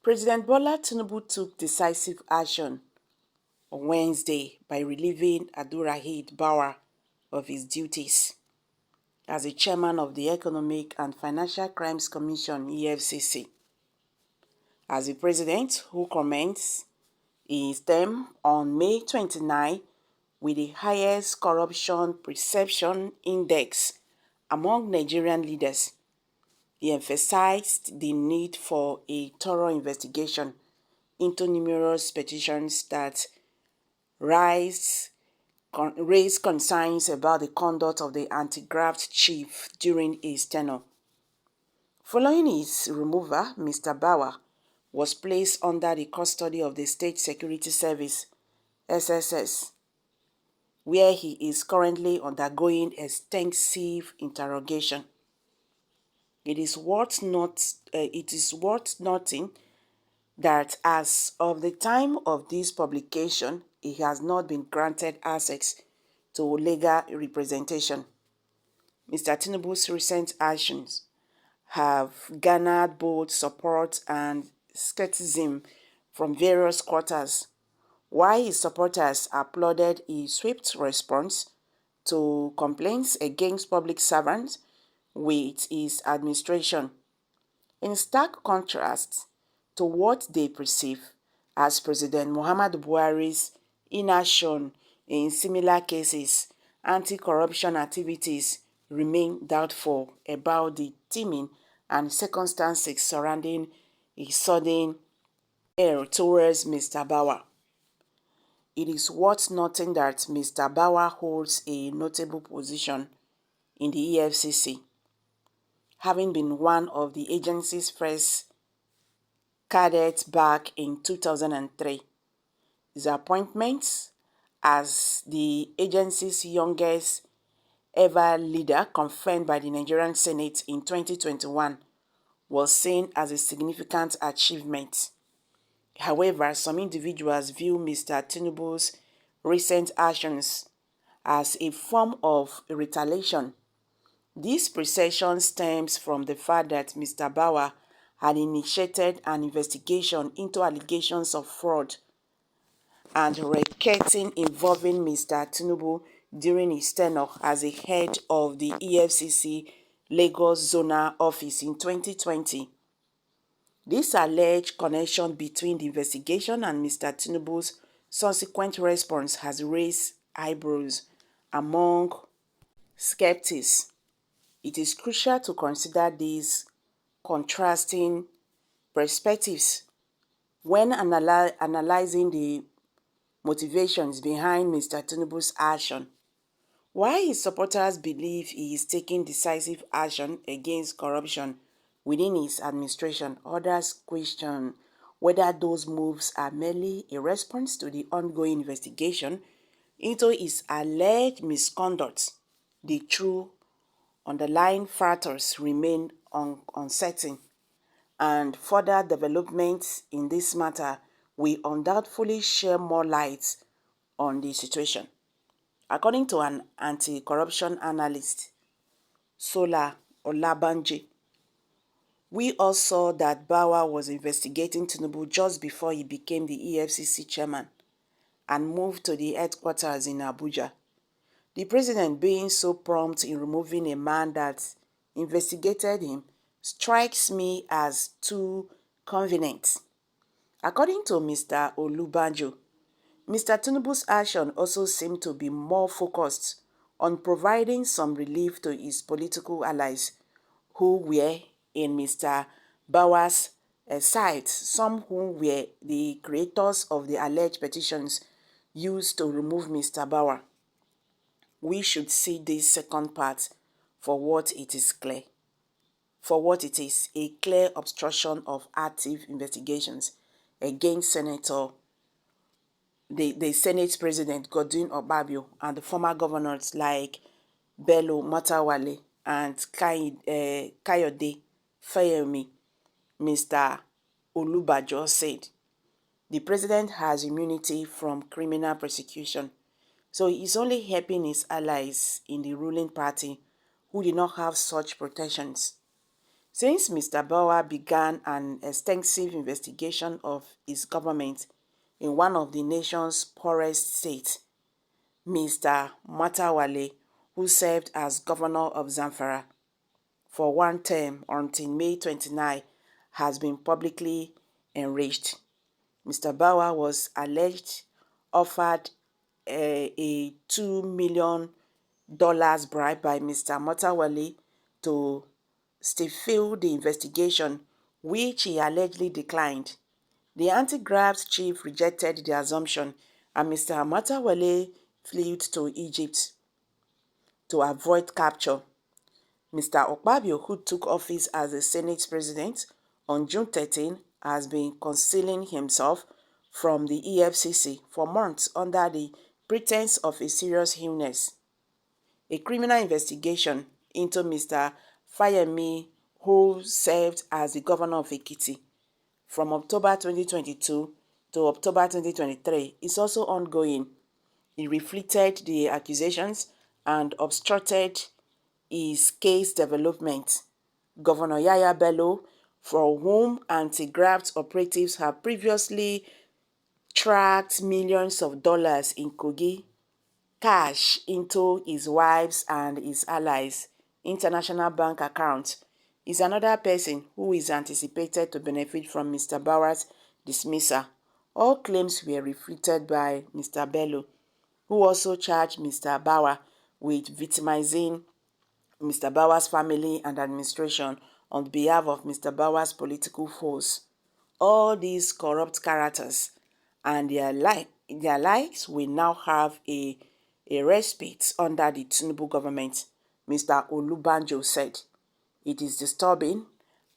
President Bola Tinubu took decisive action on Wednesday by relieving Arrestêd of his duties as the chairman of the Economic and Financial Crimes Commission (EFCC). As the president, who commenced his term on May 29 with the highest corruption perception index among Nigerian leaders, he emphasized the need for a thorough investigation into numerous petitions that raised concerns about the conduct of the anti-graft chief during his tenure. Following his removal, Mr. Bawa was placed under the custody of the State Security Service (SSS), where he is currently undergoing extensive interrogation. It is worth noting that as of the time of this publication, he has not been granted access to legal representation. Mr. Tinubu's recent actions have garnered both support and skepticism from various quarters, while his supporters applauded his swift response to complaints against public servants with his administration. In stark contrast to what they perceive as President Muhammadu Buhari's inaction in similar cases, anti-corruption activities remain doubtful about the timing and circumstances surrounding his sudden error towards Mr. Bawa. It is worth noting that Mr. Bawa holds a notable position in the EFCC, having been one of the agency's first cadets back in 2003. His appointment as the agency's youngest ever leader, confirmed by the Nigerian Senate in 2021, was seen as a significant achievement. However, some individuals view Mr. Tinubu's recent actions as a form of retaliation. This perception stems from the fact that Mr. Bawa had initiated an investigation into allegations of fraud and racketeering involving Mr. Tinubu during his tenure as a head of the EFCC Lagos Zonal Office in 2020. This alleged connection between the investigation and Mr. Tinubu's subsequent response has raised eyebrows among skeptics. It is crucial to consider these contrasting perspectives when analyzing the motivations behind Mr. Tinubu's action. While his supporters believe he is taking decisive action against corruption within his administration, others question whether those moves are merely a response to the ongoing investigation into his alleged misconduct. The true underlying factors remain uncertain, and further developments in this matter will undoubtedly shed more light on the situation. According to an anti-corruption analyst, Sola Olabanji, we all saw that Bawa was investigating Tinubu just before he became the EFCC chairman and moved to the headquarters in Abuja. The president being so prompt in removing a man that investigated him strikes me as too convenient. According to Mr. Olubanjo, Mr. Tinubu's action also seemed to be more focused on providing some relief to his political allies who were in Mr. Bawa's side, some who were the creators of the alleged petitions used to remove Mr. Bawa. We should see this second part for what it is, a clear obstruction of active investigations against the Senate President Godwin Obabio and the former governors like Bello Matawalle and Kayode Fayemi. Mr. Olubajo said, the president has immunity from criminal prosecution, so he is only helping his allies in the ruling party who do not have such protections. Since Mr. Bauer began an extensive investigation of his government in one of the nation's poorest states, Mr. Matawale, who served as governor of Zamfara for one term until May 29, has been publicly enraged. Mr. Bauer was alleged offered a $2 million bribe by Mr. Matawale to stifle the investigation, which he allegedly declined. The anti-graft chief rejected the assumption, and Mr. Matawale fled to Egypt to avoid capture. Mr. Okpabio, who took office as the Senate president on June 13, has been concealing himself from the EFCC for months under the pretense of a serious illness. A criminal investigation into Mr. Fayemi, who served as the governor of Ekiti from October 2022 to October 2023, is also ongoing. He refuted the accusations and obstructed his case development. Governor Yaya Bello, for whom anti-graft operatives have previously tracked millions of dollars in Kogi cash into his wife's and his allies' international bank accounts, is another person who is anticipated to benefit from Mr. Bauer's dismissal. All claims were refuted by Mr. Bello, who also charged Mr. Bauer with victimizing Mr. Bauer's family and administration on behalf of Mr. Bauer's political foes. All these corrupt characters and their likes will now have a respite under the Tinubu government, Mr. Olubanjo said. It is disturbing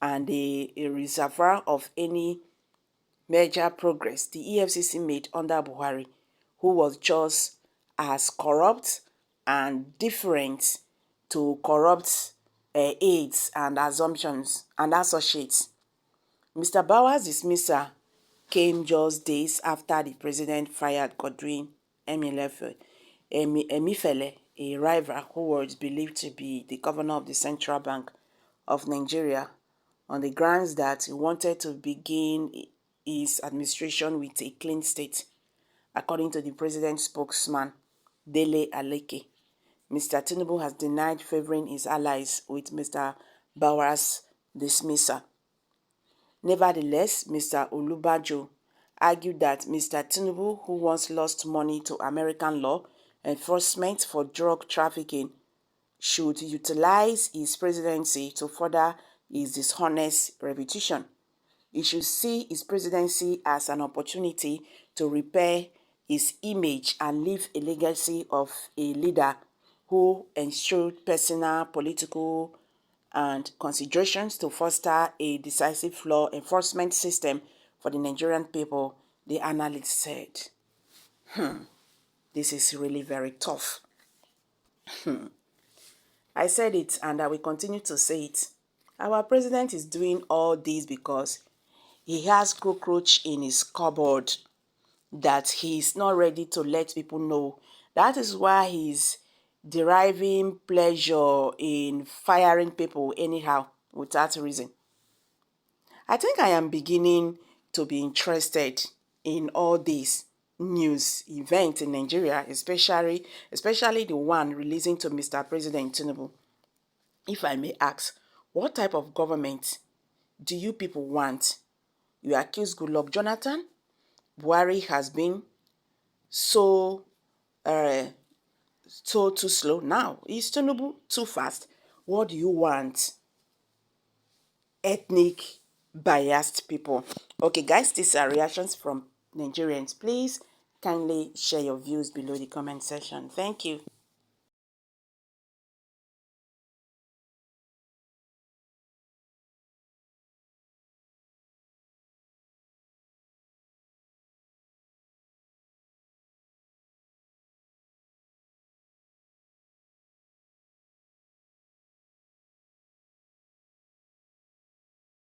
and a reservoir of any major progress the EFCC made under Buhari, who was just as corrupt and different to corrupt aides and assumptions and associates. Mr. Bauer's dismissal came just days after the president fired Godwin Emefiele, a rival who was believed to be the governor of the Central Bank of Nigeria, on the grounds that he wanted to begin his administration with a clean state, according to the president's spokesman, Dele Aleke. Mr. Tinubu has denied favoring his allies with Mr. Bauer's dismissal. Nevertheless, Mr. Olubanjo argued that Mr. Tinubu, who once lost money to American law enforcement for drug trafficking, should utilize his presidency to further his dishonest reputation. He should see his presidency as an opportunity to repair his image and leave a legacy of a leader who ensured personal, political, and considerations to foster a decisive law enforcement system for the Nigerian people, the analyst said. This is really very tough. I said it and I will continue to say it. Our president is doing all this because he has cockroach in his cupboard that he is not ready to let people know. That is why he's deriving pleasure in firing people anyhow without reason. I think I am beginning to be interested in all these news events in Nigeria, especially the one releasing to Mr. President Tinubu. If I may ask, what type of government do you people want? You accuse Goodluck Jonathan. Buhari has been so too slow. Now, is Tinubu too fast? What do you want? Ethnic biased people. Okay, guys, these are reactions from Nigerians. Please kindly share your views below the comment section. Thank you.